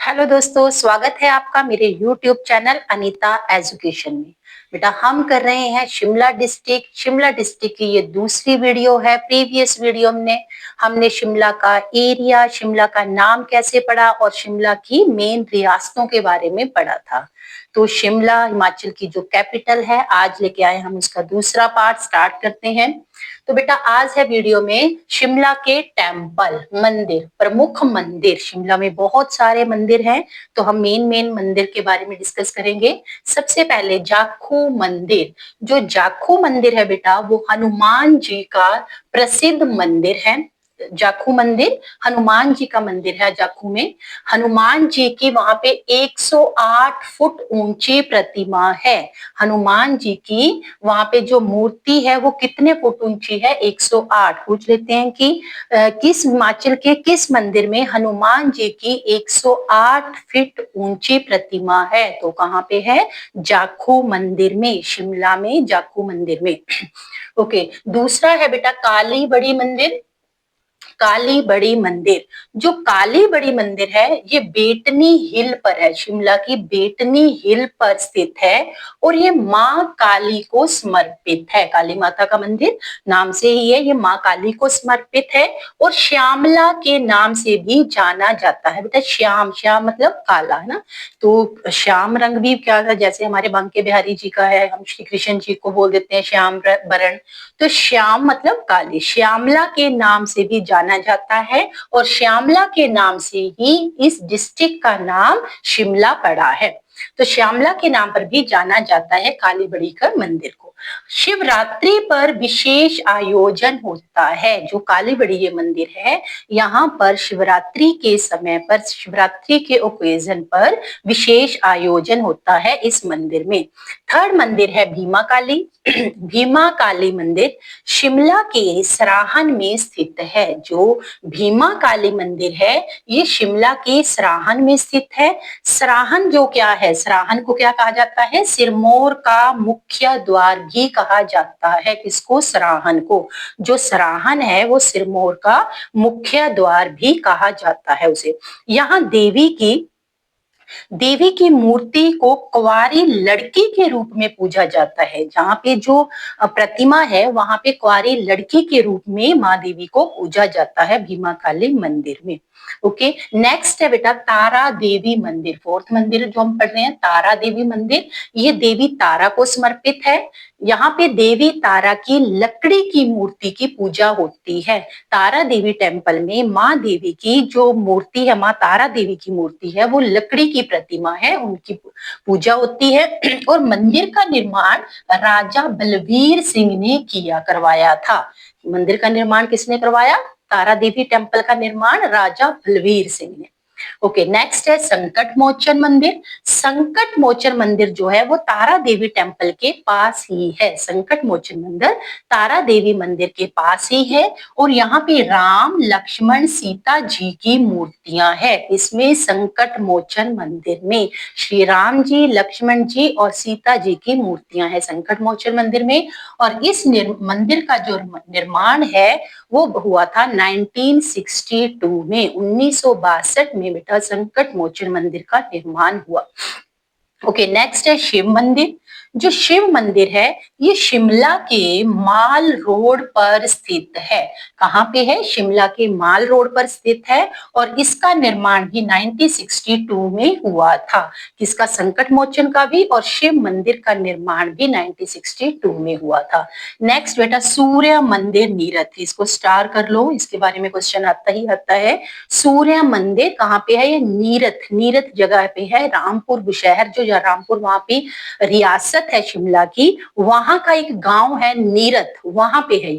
Hello दोस्तों, स्वागत है आपका मेरे YouTube चैनल अनीता एजुकेशन में। बेटा हम कर रहे हैं शिमला डिस्ट्रिक्ट की ये दूसरी वीडियो है। प्रीवियस वीडियो में हमने शिमला का एरिया, शिमला का नाम कैसे पढ़ा और शिमला की मेन रियासतों के बारे में पढ़ा था। तो शिमला हिमाचल की जो कैपिटल है, आज लेके आए हम उसका दूसरा पार्ट स्टार्ट करते हैं। तो बेटा आज है वीडियो में शिमला के टेम्पल, मंदिर, प्रमुख मंदिर। शिमला में बहुत सारे मंदिर हैं, तो हम मेन मंदिर के बारे में डिस्कस करेंगे। सबसे पहले जाखू मंदिर। जो जाखू मंदिर है बेटा, वो हनुमान जी का प्रसिद्ध मंदिर है। जाखू मंदिर हनुमान जी का मंदिर है। जाखू में हनुमान जी की वहां पे 108 फुट ऊंची प्रतिमा है। हनुमान जी की वहां पे जो मूर्ति है वो कितने फुट ऊंची है? 108। पूछ लेते हैं कि किस हिमाचल के किस मंदिर में हनुमान जी की 108 फीट ऊंची प्रतिमा है? तो कहाँ पे है? जाखू मंदिर में, शिमला में जाखू मंदिर में। ओके, दूसरा है बेटा काली बड़ी मंदिर। काली बड़ी मंदिर, जो काली बड़ी मंदिर है ये बेटनी हिल पर है। शिमला की बेटनी हिल पर स्थित है और ये माँ काली को समर्पित है। काली माता का मंदिर नाम से ही है, ये माँ काली को समर्पित है और श्यामला के नाम से भी जाना जाता है। बेटा श्याम, श्याम मतलब काला है ना, तो श्याम रंग भी क्या था, जैसे हमारे बांके बिहारी जी का है, हम श्री कृष्ण जी को बोल देते हैं श्याम बरण। तो श्याम मतलब काली, श्यामला के नाम से भी जाना जाता है और श्यामला के नाम से ही इस डिस्ट्रिक्ट का नाम शिमला पड़ा है। तो श्यामला के नाम पर भी जाना जाता है काली बड़ी का मंदिर को। शिवरात्रि पर विशेष आयोजन होता है। जो काली बड़ी ये मंदिर है, यहाँ पर शिवरात्रि के समय पर, शिवरात्रि के ओकेजन पर विशेष आयोजन होता है इस मंदिर में। थर्ड मंदिर है भीमा काली। भीमा काली मंदिर शिमला के सराहन में स्थित है। जो भीमा काली मंदिर है ये शिमला के सराहन में स्थित है। सराहन जो क्या है, सराहन को क्या कहा जाता है? सिरमौर का मुख्य द्वार भी कहा जाता है। किसको? सराहन को। जो सराहन है वो सिरमौर का मुख्य द्वार भी कहा जाता है उसे। यहाँ देवी की मूर्ति को कुंवारी लड़की के रूप में पूजा जाता है। जहाँ पे जो प्रतिमा है वहां पे कुंवारी लड़की के रूप में माँ देवी को पूजा जाता है भीमा काली मंदिर में। ओके, नेक्स्ट है बेटा तारा देवी मंदिर। फोर्थ मंदिर जो हम पढ़ रहे हैं तारा देवी मंदिर, ये देवी तारा को समर्पित है। यहाँ पे देवी तारा की लकड़ी की मूर्ति की पूजा होती है। तारा देवी टेम्पल में माँ देवी की जो मूर्ति है, माँ तारा देवी की मूर्ति है, वो लकड़ी की प्रतिमा है, उनकी पूजा होती है। और मंदिर का निर्माण राजा बलवीर सिंह ने करवाया था। मंदिर का निर्माण किसने करवाया? तारा देवी टेम्पल का निर्माण राजा बलवीर सिंह ने। ओके, नेक्स्ट है संकट मोचन मंदिर। संकट मोचन मंदिर जो है वो तारा देवी टेम्पल के पास ही है। संकट मोचन मंदिर तारा देवी मंदिर के पास ही है और यहाँ पे राम, लक्ष्मण, सीता जी की मूर्तियां हैं। इसमें संकट मोचन मंदिर में श्री राम जी, लक्ष्मण जी और सीता जी की मूर्तियां हैं संकट मोचन मंदिर में। और इस मंदिर का जो निर्माण है वो हुआ था 1962 में, 1962 में बेटा संकट मोचन मंदिर का निर्माण हुआ। ओके, नेक्स्ट है शिव मंदिर। जो शिव मंदिर है ये शिमला के माल रोड पर स्थित है। कहाँ पे है? शिमला के माल रोड पर स्थित है और इसका निर्माण भी 1962 में हुआ था। किसका? संकट मोचन का भी और शिव मंदिर का निर्माण भी 1962 में हुआ था। नेक्स्ट बेटा सूर्य मंदिर नीरथ। इसको स्टार कर लो, इसके बारे में क्वेश्चन आता ही आता है। सूर्य मंदिर कहाँ पे है? ये नीरथ, नीरथ जगह पे है। रामपुर बुशहर, जो रामपुर वहां पे रियासत है शिमला की, वहां का एक गांव है नीरथ, वहां पे है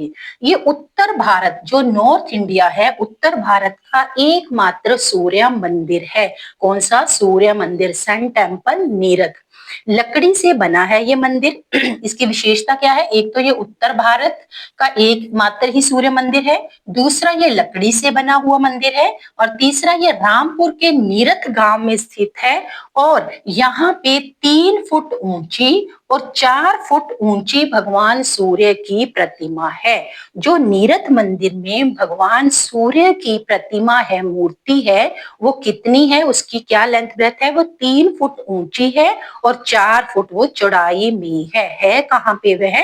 ये उत्तर भारत, जो नॉर्थ इंडिया है, उत्तर भारत का एकमात्र सूर्य मंदिर है। कौन सा? सूर्य मंदिर, सन टेम्पल नीरथ। लकड़ी से बना है ये मंदिर। इसकी विशेषता क्या है? एक तो ये उत्तर भारत का एकमात्र ही सूर्य मंदिर है, दूसरा ये लकड़ी से बना हुआ मंदिर है और तीसरा ये रामपुर के नीरथ गांव में स्थित है और यहाँ पे 3 फुट ऊंची और 4 फुट ऊंची भगवान सूर्य की प्रतिमा है। जो नीरथ मंदिर में भगवान सूर्य की प्रतिमा है, मूर्ति है, वो कितनी है, उसकी क्या लेंथ ब्रेथ है, वो 3 फुट ऊंची है और 4 फुट वो चौड़ाई में है कहाँ पे वह?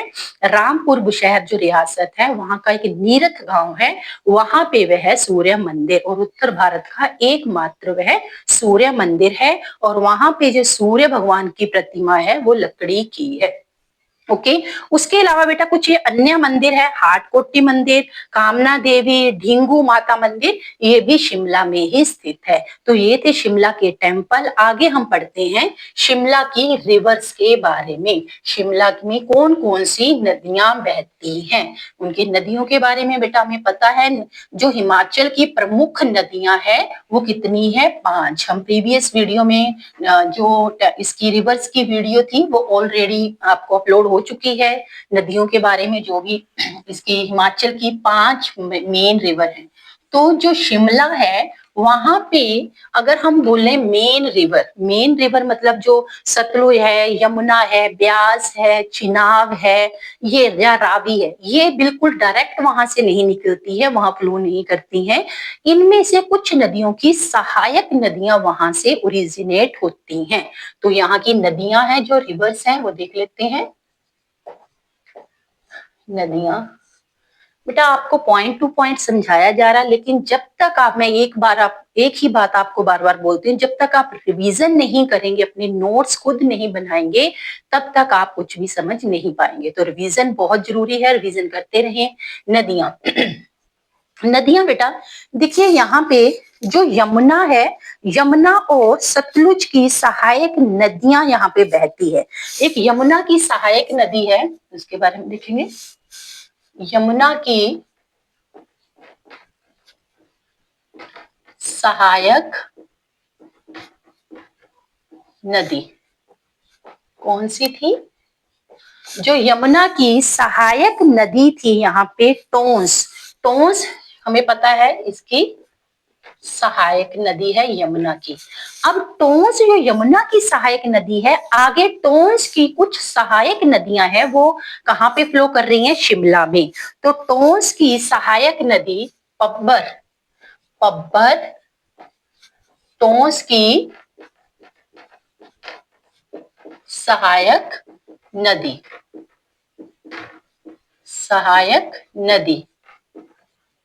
रामपुर बुशहर जो रियासत है, वहां का एक नीरथ गांव है, वहां पे वह सूर्य मंदिर, और उत्तर भारत का एकमात्र वह सूर्य मंदिर है। और वहां पे जो सूर्य भगवान की प्रतिमा है वो लकड़ी की है। ओके, उसके अलावा बेटा कुछ ये अन्य मंदिर है, हाटकोटी मंदिर, कामना देवी, ढींगू माता मंदिर, ये भी शिमला में ही स्थित है। तो ये थे शिमला के टेम्पल। आगे हम पढ़ते हैं शिमला की रिवर्स के बारे में। शिमला में कौन कौन सी नदियां बहती हैं, उनकी नदियों के बारे में बेटा हमें पता है। जो हिमाचल की प्रमुख नदियां है वो कितनी है? 5। हम प्रीवियस वीडियो में जो इसकी रिवर्स की वीडियो थी वो ऑलरेडी आपको अपलोड हो चुकी है। नदियों के बारे में जो भी इसकी हिमाचल की 5 मेन रिवर है। तो जो शिमला है वहां पे अगर हम बोले मेन रिवर मतलब जो सतलुज है, यमुना है, ब्यास है, चिनाब है, ये या रावी है, ये बिल्कुल डायरेक्ट वहां से नहीं निकलती है, वहां फ्लो नहीं करती है। इनमें से कुछ नदियों की सहायक नदियां वहां से ओरिजिनेट होती हैं। तो यहाँ की नदियां हैं जो रिवर्स हैं वो देख लेते हैं। नदियां बेटा आपको पॉइंट टू पॉइंट समझाया जा रहा है, लेकिन जब तक मैं एक ही बात आपको बार बार बोलती हूँ, जब तक आप रिवीजन नहीं करेंगे, अपने नोट्स खुद नहीं बनाएंगे, तब तक आप कुछ भी समझ नहीं पाएंगे। तो रिवीजन बहुत जरूरी है, रिवीजन करते रहें। नदियां नदियां बेटा देखिए यहाँ पे जो यमुना है, यमुना और सतलुज की सहायक नदियां यहाँ पे बहती है। एक यमुना की सहायक नदी है, उसके बारे में देखेंगे। यमुना की सहायक नदी कौन सी थी? जो यमुना की सहायक नदी थी यहाँ पे टोंस हमें पता है इसकी सहायक नदी है यमुना की। अब टोंस जो यमुना की सहायक नदी है, आगे टोंस की कुछ सहायक नदियां हैं, वो कहाँ पे फ्लो कर रही हैं? शिमला में। तो टोंस की सहायक नदी पब्बर टोंस की सहायक नदी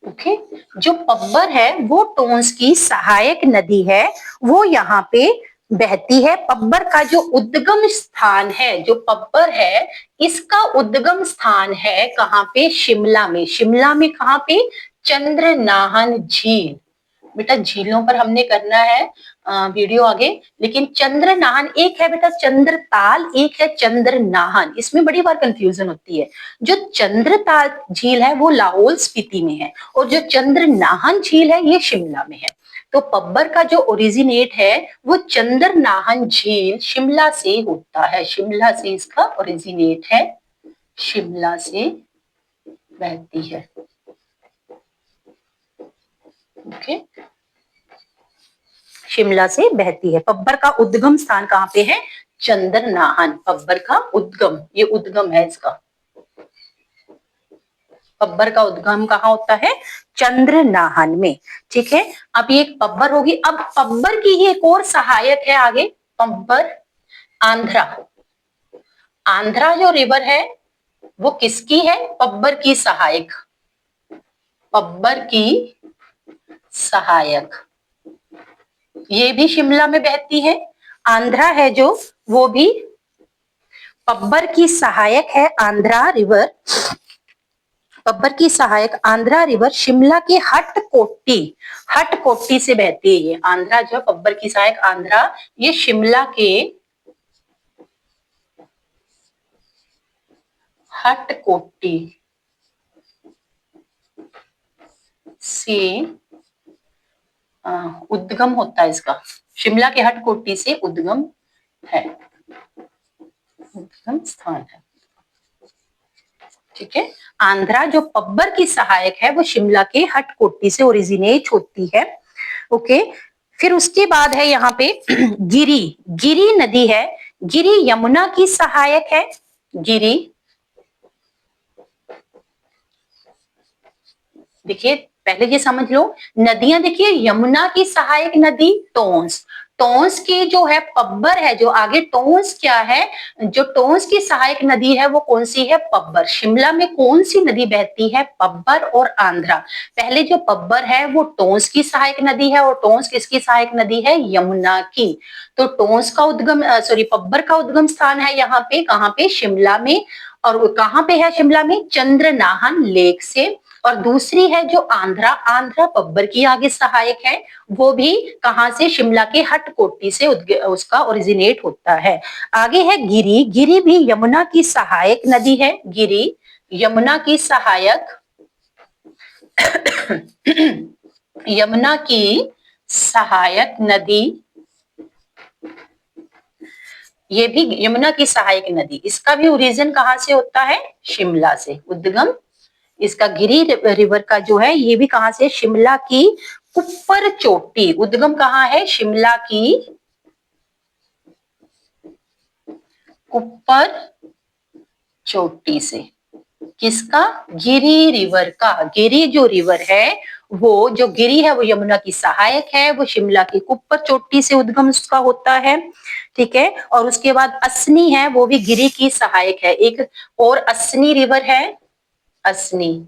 ओके। जो पब्बर है वो टोंस की सहायक नदी है, वो यहाँ पे बहती है। पब्बर का जो उद्गम स्थान है, जो पब्बर है इसका उद्गम स्थान है कहाँ पे? शिमला में। शिमला में कहाँ पे? चंद्रनाहन झील। बेटा झीलों पर हमने करना है वीडियो आगे, लेकिन चंद्रनाहन एक है बेटा चंद्रताल, एक है चंद्रनाहन, इसमें बड़ी बार कंफ्यूजन होती है। जो चंद्रताल झील है वो लाहौल स्पीति में है, और जो चंद्रनाहन झील है ये शिमला में है। तो पब्बर का जो ओरिजिनेट है वो चंद्रनाहन झील शिमला से होता है, शिमला से इसका ओरिजिनेट है, शिमला से बहती है। ओके, शिमला से बहती है। पब्बर का उद्गम स्थान कहाँ पे है? चंद्रनाहन। पब्बर का उद्गम, ये उद्गम है इसका। पब्बर का उद्गम कहाँ होता है? चंद्रनाहन में। ठीक है, अब ये एक पब्बर होगी। अब पब्बर की ही एक और सहायक है आगे, पब्बर आंध्रा जो रिवर है वो किसकी है? पब्बर की सहायक, पब्बर की सहायक, ये भी शिमला में बहती है। आंध्रा है जो, वो भी पब्बर की सहायक है। आंध्रा रिवर, पब्बर की सहायक आंध्रा रिवर शिमला के हटकोटी से बहती है। ये आंध्रा जो पब्बर की सहायक आंध्रा, ये शिमला के हटकोटी से उद्गम होता है इसका, शिमला के हटकोटी से उद्गम है, उद्गम स्थान है। ठीक है, आंध्रा जो पब्बर की सहायक है वो शिमला के हटकोटी से ओरिजिनेट होती है। ओके, फिर उसके बाद है यहाँ पे गिरी नदी है। गिरि यमुना की सहायक है। गिरि, देखिए पहले ये समझ लो, नदियां देखिए, यमुना की सहायक नदी टोंस, टोंस की जो है पब्बर है, जो आगे टोंस क्या है, जो टोंस की सहायक नदी है वो कौन सी है, पब्बर। शिमला में कौन सी नदी बहती है, पब्बर और आंध्रा। पहले जो पब्बर है वो टोंस की सहायक नदी है, और टोंस किसकी सहायक नदी है, यमुना की। तो टोंस का उद्गम सॉरी पब्बर का उद्गम स्थान है यहाँ पे, कहाँ पे, शिमला में। और वो कहाँ पे है शिमला में, चंद्रनाहन लेक से। और दूसरी है जो आंध्रा, आंध्रा पब्बर की आगे सहायक है, वो भी कहां से, शिमला के हटकोटी से उसका ओरिजिनेट होता है। आगे है गिरि, गिरि भी यमुना की सहायक नदी है। गिरि यमुना की सहायक यमुना की सहायक नदी, ये भी यमुना की सहायक नदी, इसका भी ओरिजिन कहां से होता है, शिमला से। उद्गम इसका गिरी रिवर का जो है, ये भी कहां से, शिमला की कुप्पर चोटी। उद्गम कहां है, शिमला की कुप्पर चोटी से। किसका, गिरी रिवर का। गिरी जो रिवर है, वो जो गिरी है वो यमुना की सहायक है, वो शिमला की कुप्पर चोटी से उद्गम उसका होता है। ठीक है, और उसके बाद असनी है, वो भी गिरी की सहायक है। एक और असनी रिवर है, असनी,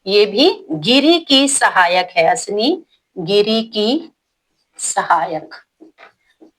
ये भी गिरी की सहायक है। असनी गिरी की सहायक,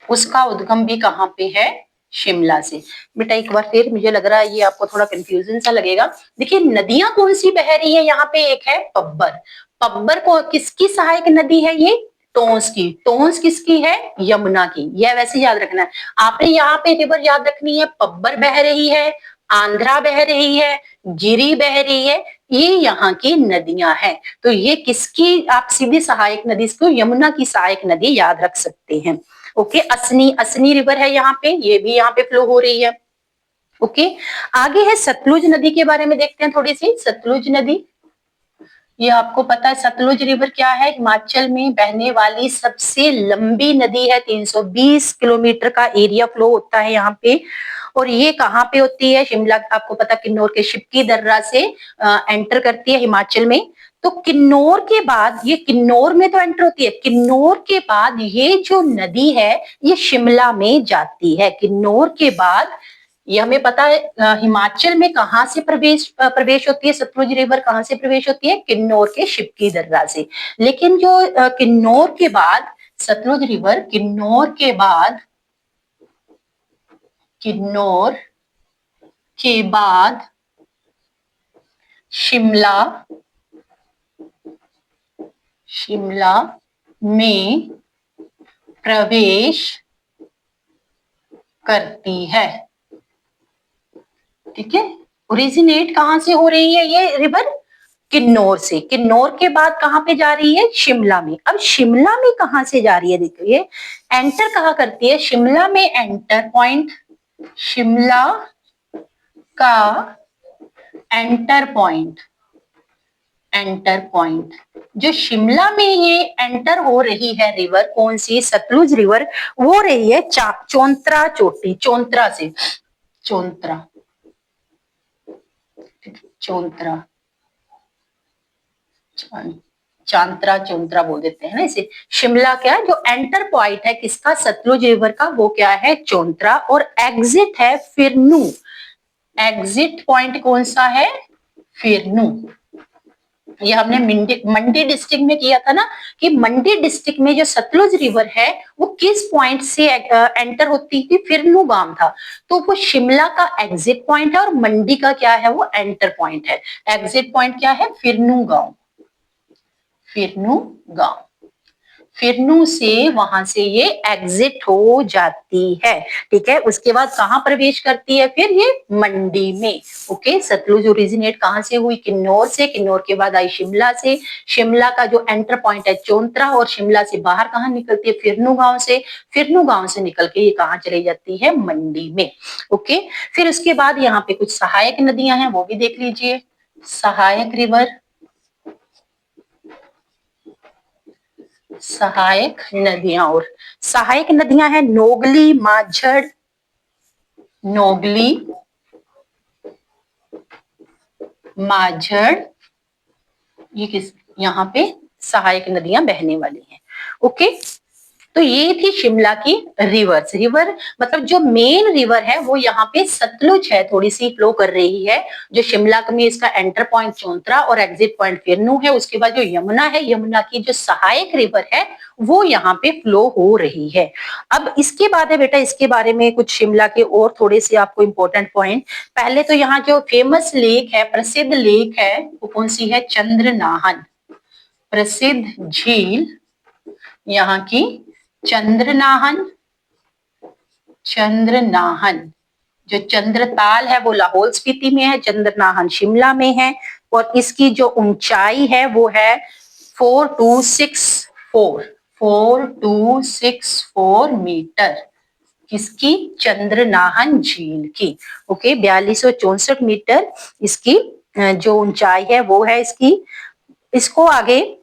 उसका उद्गम भी कहाँ पे है, शिमला से। बेटा एक बार फिर, मुझे लग रहा है ये आपको थोड़ा कंफ्यूजन सा लगेगा। देखिए नदियां कौन सी बह रही है यहाँ पे, एक है पब्बर, पब्बर को किसकी सहायक नदी है, ये टोंस की। टोंस किसकी है, यमुना की। यह वैसे याद रखना है आपने, यहाँ पे रिवर याद रखनी है, पब्बर बह रही है, आंध्रा बह रही है, गिरी बह रही है, ये यहाँ की नदियां हैं। तो ये किसकी आप सीधी सहायक नदी, इसको यमुना की सहायक नदी याद रख सकते हैं। ओके, असनी, असनी रिवर है यहाँ पे, ये भी यहाँ पे फ्लो हो रही है। ओके, आगे है सतलुज नदी के बारे में देखते हैं थोड़ी सी। सतलुज नदी, ये आपको पता है सतलुज रिवर क्या है, हिमाचल में बहने वाली सबसे लंबी नदी है। 320 किलोमीटर का एरिया फ्लो होता है यहाँ पे। और ये कहाँ पे होती है, शिमला, आपको पता किन्नौर के शिपकी दर्रा से एंटर करती है हिमाचल में। तो किन्नौर के बाद, ये किन्नौर में तो एंटर होती है, किन्नौर के बाद ये जो नदी है ये शिमला में जाती है। किन्नौर के बाद ये हमें पता है हिमाचल में कहाँ से प्रवेश होती है, सतलुज रिवर कहाँ से प्रवेश होती है, किन्नौर के शिपकी दर्रा से। लेकिन जो किन्नौर के बाद सतलुज रिवर, किन्नौर के बाद, किन्नौर के बाद शिमला, शिमला में प्रवेश करती है। ठीक है, ओरिजिनेट कहां से हो रही है ये रिवर, किन्नौर से। किन्नौर के बाद कहां पे जा रही है, शिमला में। अब शिमला में कहां से जा रही है, देखिए एंटर कहां करती है, शिमला में एंटर पॉइंट, शिमला का एंटर पॉइंट, एंटर पॉइंट जो शिमला में ये एंटर हो रही है रिवर, कौन सी, सतलुज रिवर, वो रही है चौंतरा चोटी, चौंतरा से, चौंतरा, चौंतरा, चांत्रा चौंतरा बोल देते हैं ना इसे। शिमला क्या है, जो एंटर पॉइंट है किसका, सतलुज रिवर का, वो क्या है, चौंतरा। और एग्जिट है फिरनू, एग्जिट पॉइंट कौन सा है, फिरनू। ये हमने मंडी डिस्ट्रिक्ट में किया था ना, कि मंडी डिस्ट्रिक्ट में जो सतलुज रिवर है वो किस पॉइंट से एंटर होती थी, फिरनू गांव था। तो वो शिमला का एग्जिट पॉइंट है और मंडी का क्या है, वो एंटर पॉइंट है। एग्जिट पॉइंट क्या है, फिरनू गांव, फिरनू गांव। फिरनू से वहां से ये एग्जिट हो जाती है। ठीक है, उसके बाद कहां प्रवेश करती है, फिर ये मंडी में। ओके, सतलुज ओरिजिनेट कहां से हुई, किन्नौर से। किन्नौर के बाद आई शिमला से। शिमला का जो एंटर पॉइंट है चौंतरा, और शिमला से बाहर कहां निकलती है, फिरनू गांव से। फिरनू गांव से निकल के ये कहां चली जाती है, मंडी में। ओके, फिर उसके बाद यहाँ पे कुछ सहायक नदियां हैं, वो भी देख लीजिए। सहायक रिवर, सहायक नदियां, और सहायक नदियां हैं नोगली, माझड़, नोगली, माझड़, ये किस यहाँ पे सहायक नदियां बहने वाली हैं। ओके, तो ये थी शिमला की रिवर्स। रिवर मतलब जो मेन रिवर है वो यहाँ पे सतलुज है, थोड़ी सी फ्लो कर रही है। जो शिमला में इसका एंटर पॉइंट चौंतरा और एग्जिट पॉइंट फिरनू है। उसके बाद जो यमुना है, यमुना की जो सहायक रिवर है वो यहाँ पे फ्लो हो रही है। अब इसके बाद है बेटा, इसके बारे में कुछ शिमला के और थोड़े से आपको इंपॉर्टेंट पॉइंट। पहले तो यहाँ जो फेमस लेक है, प्रसिद्ध लेक है, वो कौन सी है? चंद्रनाहन। प्रसिद्ध झील यहाँ की चंद्रनाहन। चंद्रनाहन। जो चंद्रताल है वो लाहौल स्पीति में है, चंद्रनाहन शिमला में है। और इसकी जो ऊंचाई है वो है 4264 मीटर। किसकी? चंद्रनाहन झील की। ओके, 4264 मीटर इसकी जो ऊंचाई है वो है इसकी। इसको आगे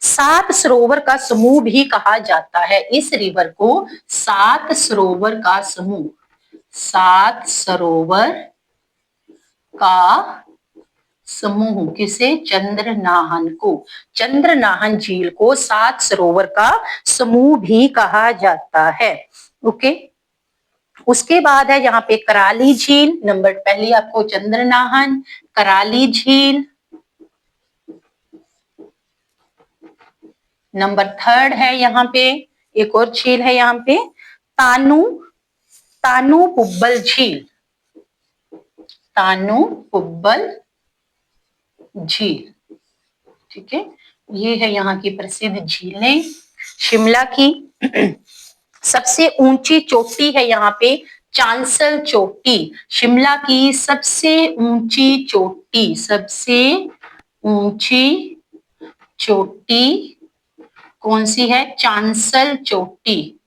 7 सरोवर का समूह भी कहा जाता है। इस रिवर को 7 सरोवर का समूह, 7 सरोवर का समूह। किसे? चंद्रनाहन को। चंद्रनाहन झील को 7 सरोवर का समूह भी कहा जाता है। ओके, उसके बाद है यहाँ पे कराली झील। नंबर पहली आपको चंद्रनाहन, कराली झील। नंबर थर्ड है यहाँ पे एक और झील है यहाँ पे, तानू, तानू पुब्बल झील। तानू पुब्बल झील, ठीक है। ये है यहाँ की प्रसिद्ध झीलें। शिमला की सबसे ऊंची चोटी है यहाँ पे चांसल चोटी। शिमला की सबसे ऊंची चोटी, सबसे ऊंची चोटी कौन सी है? चांसल चोटी।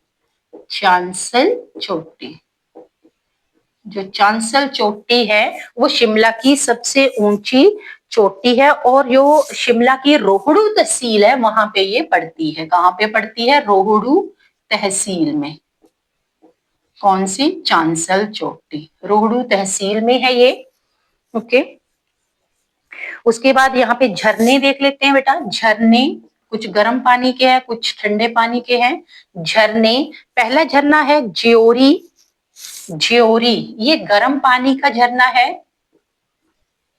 चांसल चोटी, जो चांसल चोटी है वो शिमला की सबसे ऊंची चोटी है। और जो शिमला की रोहड़ू तहसील है वहां पे ये पड़ती है। कहाँ पे पड़ती है? रोहड़ू तहसील में। कौन सी? चांसल चोटी, रोहड़ू तहसील में है ये। ओके, उसके बाद यहाँ पे झरने देख लेते हैं बेटा। झरने कुछ गर्म पानी के हैं, कुछ ठंडे पानी के हैं। झरने, पहला झरना है ज्योरी। ज्योरी ये गर्म पानी का झरना है।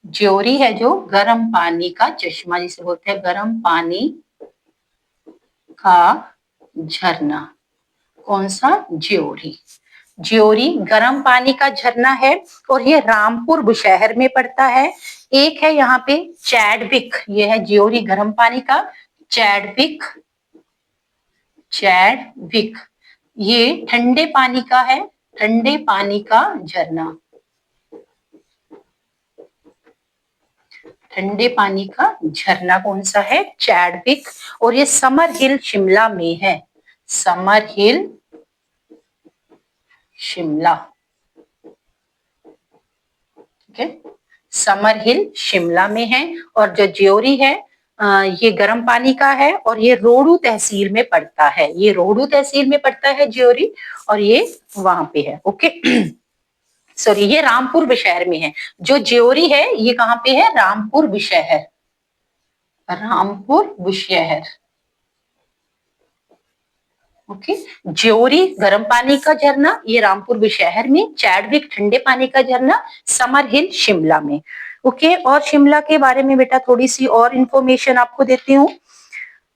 ज्योरी है जो गर्म पानी का चश्मा, जिसे बोलते हैं गर्म पानी का झरना। कौन सा? ज्योरी। ज्योरी गर्म पानी का झरना है और ये रामपुर बुशहर में पड़ता है। एक है यहाँ पे चैडविक, ये है ज्योरी गर्म पानी का चैडविक। चैडविक ये ठंडे पानी का है, ठंडे पानी का झरना। ठंडे पानी का झरना कौन सा है? चैडविक। और ये समर हिल शिमला में है। समर हिल शिमला, ठीक है। समर हिल शिमला में है। और जो ज्योरी है ये गर्म पानी का है और ये रोहड़ू तहसील में पड़ता है। ये रोहड़ू तहसील में पड़ता है ज्योरी, और ये वहां पे है। ओके सॉरी, ये रामपुर बुशहर में है। जो ज्योरी है ये कहाँ पे है? रामपुर बुशहर। रामपुर बुशहर। ओके, ज्योरी गर्म पानी का झरना, ये रामपुर बुशहर में। चैडविक ठंडे पानी का झरना, समर हिल शिमला में। ओके, और शिमला के बारे में बेटा थोड़ी सी और इंफॉर्मेशन आपको देती हूँ।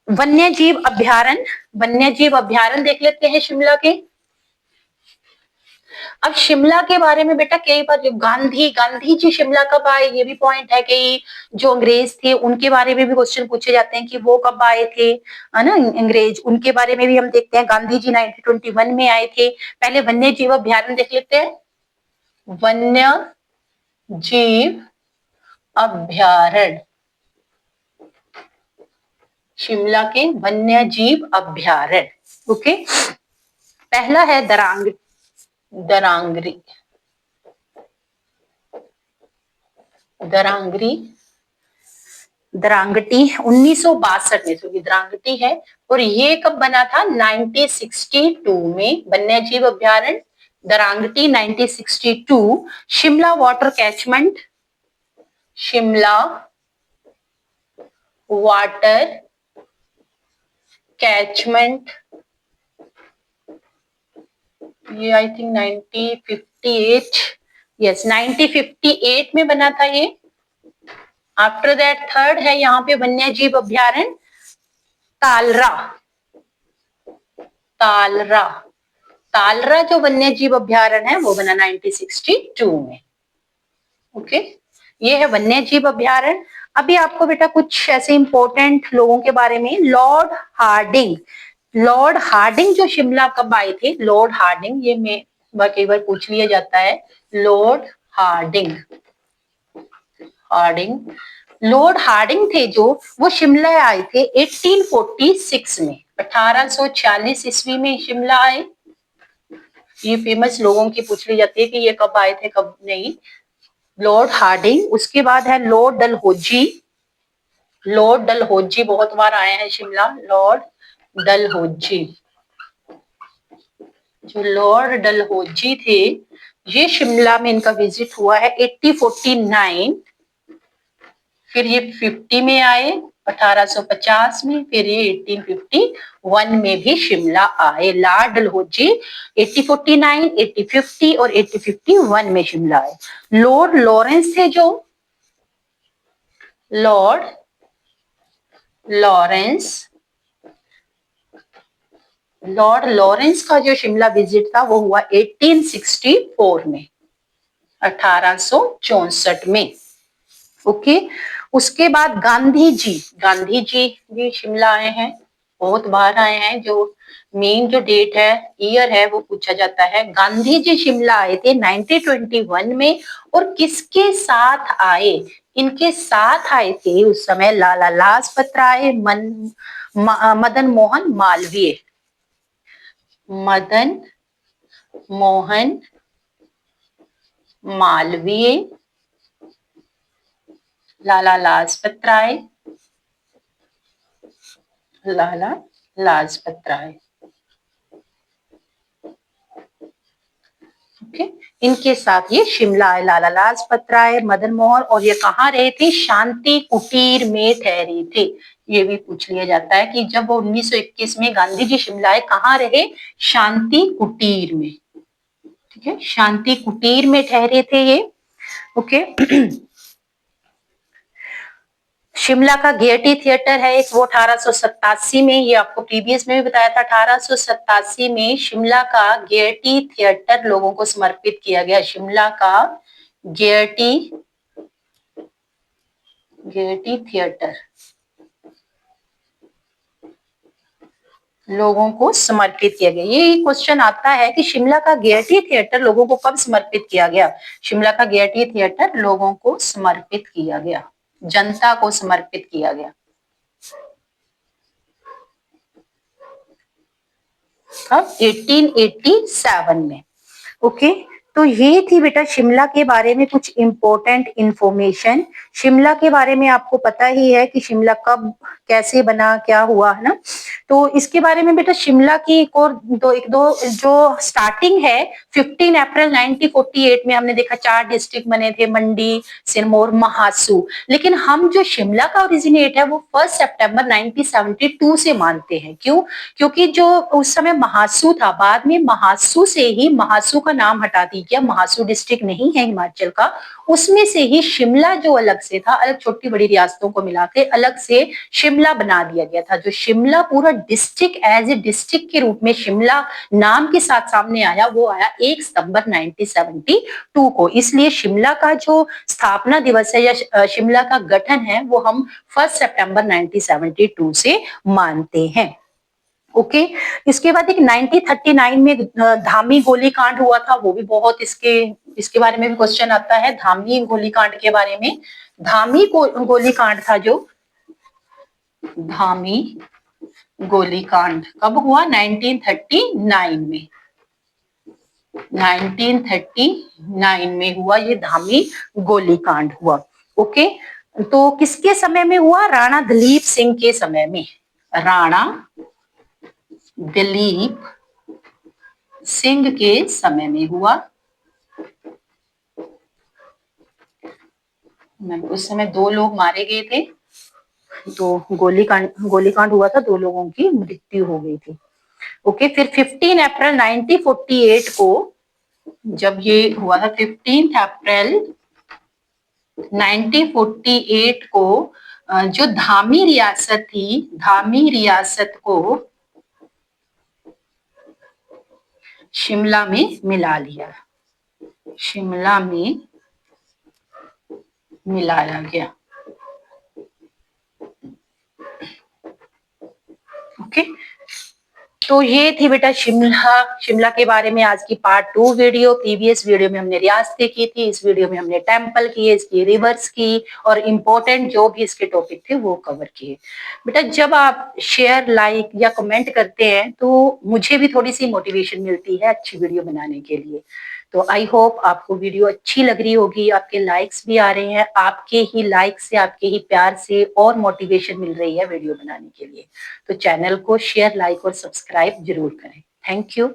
वन्य जीव अभ्यारण्य, वन्य जीव अभ्यारण्य देख लेते हैं शिमला के। अब शिमला के बारे में बेटा कई बार गांधी जी शिमला कब आए, ये भी पॉइंट है। कि जो अंग्रेज थे उनके बारे में भी क्वेश्चन पूछे जाते हैं कि वो कब आए थे, है ना अंग्रेज। उनके बारे में भी हम देखते हैं। गांधी जी 1921 में आए थे। पहले वन्य जीव अभ्यारण्य देख लेते हैं। वन्य जीव अभ्यारण्य, शिमला के वन्य जीव अभ्यारण्य। ओके, पहला है दरांगरी। दरांगटी 1962 में, तो ये दरांगटी है। और ये कब बना था? 1962 में वन्य जीव अभ्यारण्य दरांगटी 1962, Shimla water catchment, Shimla water catchment, ये आई थिंक 1958, यस 1958 में बना था ये। आफ्टर दैट थर्ड है यहाँ पे वन्य जीव अभ्यारण्य तालरा। तालरा, तालरा जो वन्य जीव अभ्यारण्य है वो बना 1962 में। ओके, ये है वन्य जीव अभ्यारण्य। अभी आपको बेटा कुछ ऐसे इंपॉर्टेंट लोगों के बारे में, लॉर्ड हार्डिंग। लॉर्ड हार्डिंग जो शिमला कब आए थे, लॉर्ड हार्डिंग, ये मैं कई बार पूछ लिया जाता है। Lord Hardinge, Hardinge, Lord Hardinge थे जो, वो शिमला आए थे 1846 में, 1846 ईस्वी में शिमला आए। ये फेमस लोगों की पूछ ली जाती है कि ये कब आए थे कब नहीं। लॉर्ड हार्डिंग, उसके बाद है लॉर्ड डलहौजी। लॉर्ड डलहौजी बहुत बार आए हैं शिमला। लॉर्ड डलहौजी, जो लॉर्ड डलहौजी थे, ये शिमला में इनका विजिट हुआ है 1849। फिर ये 50 में आए 1850 में, फिर ये 1851 में भी शिमला आए। लॉर्ड डलहौजी 1849, 1850 और 1851 में शिमला आए। लॉर्ड लॉरेंस थे जो, लॉर्ड लॉरेंस, लॉर्ड लॉरेंस का जो शिमला विजिट था वो हुआ 1864 में, 1864 में। ओके, उसके बाद गांधी जी, गांधी जी भी शिमला आए हैं, बहुत बार आए हैं। जो मेन जो डेट है, ईयर है, वो पूछा जाता है। गांधी जी शिमला आए थे 1921 में, और किसके साथ आए, इनके साथ आए थे उस समय लाला लाजपत राय, मदन मोहन मालवीय, मदन मोहन मालवीय, लाला लाजपत राय, लाला लाजपत राय। ओके, इनके साथ ये शिमला आए, लाला लाजपत राय, मदन मोहन, और ये कहाँ रहे थे, शांति कुटीर में ठहरे थे। ये भी पूछ लिया जाता है कि जब वो 1921 में गांधी जी शिमला आए, कहाँ रहे, शांति कुटीर में। ठीक है, शांति कुटीर में ठहरे थे ये। ओके, शिमला का गेयटी थिएटर है एक, वो 1887 में, ये आपको प्रीवियस में भी बताया था, 1887 में शिमला का गेयटी थिएटर लोगों को समर्पित किया गया। शिमला का गेयटी थिएटर लोगों को समर्पित किया गया। ये क्वेश्चन आता है कि शिमला का गेयटी थिएटर लोगों को कब समर्पित किया गया। शिमला का गेयटी थिएटर लोगों को समर्पित किया गया, जनता को समर्पित किया गया। अब 1887 में। ओके, तो ये थी बेटा शिमला के बारे में कुछ इंपॉर्टेंट इंफॉर्मेशन। शिमला के बारे में आपको पता ही है कि शिमला कब कैसे बना, क्या हुआ, है ना। तो इसके बारे में बेटा शिमला की एक दो जो स्टार्टिंग है, 15 अप्रैल 1948 में हमने देखा 4 डिस्ट्रिक्ट बने थे, मंडी, सिरमौर, महासू। लेकिन हम जो शिमला का ओरिजिनेट है वो 1 सितंबर 1972 से मानते हैं। क्यों? क्योंकि जो उस समय महासू था, बाद में महासू से ही, महासू का नाम हटा दिया, महासू डिस्ट्रिक्ट नहीं है हिमाचल का, उसमें से ही शिमला जो अलग से था, अलग छोटी बड़ी रियासतों को मिला के अलग से शिमला बना दिया गया था। जो शिमला पूरा डिस्ट्रिक्ट एज ए डिस्ट्रिक्ट के रूप में शिमला नाम के साथ सामने आया, वो आया 1 सितंबर 1972 को। इसलिए शिमला का जो स्थापना दिवस है या शिमला का गठन है, वो हम 1 सितंबर 1972 से मानते हैं। ओके, इसके बाद एक 1939 में धामी गोलीकांड हुआ था, वो भी बहुत इसके बारे में भी क्वेश्चन आता है, धामी गोलीकांड के बारे में। धामी गोलीकांड था जो, धामी गोलीकांड कब हुआ, 1939 में, 1939 में हुआ ये धामी गोलीकांड हुआ। ओके, तो किसके समय में हुआ, राणा दलीप सिंह के समय में, राणा दलीप सिंह के समय में हुआ। उस समय 2 लोग मारे गए थे, तो गोलीकांड हुआ था, 2 लोगों की मृत्यु हो गई थी। ओके, फिर 15 अप्रैल 1948 को जब ये हुआ था, 15 अप्रैल 1948 को जो धामी रियासत थी, धामी रियासत को शिमला में मिला लिया, शिमला में मिलाया गया। ओके, तो ये थी बेटा शिमला के बारे में आज की पार्ट 2 वीडियो। प्रीवियस वीडियो में हमने रियासतें की थी, इस वीडियो में हमने टेम्पल किए, इसकी रिवर्स की और इम्पोर्टेंट जो भी इसके टॉपिक थे वो कवर किए। बेटा जब आप शेयर, लाइक या कमेंट करते हैं तो मुझे भी थोड़ी सी मोटिवेशन मिलती है अच्छी वीडियो बनाने के लिए। तो आई होप आपको वीडियो अच्छी लग रही होगी, आपके लाइक्स भी आ रहे हैं, आपके ही लाइक से, आपके ही प्यार से और मोटिवेशन मिल रही है वीडियो बनाने के लिए। तो चैनल को शेयर, लाइक और सब्सक्राइब जरूर करें। Thank you.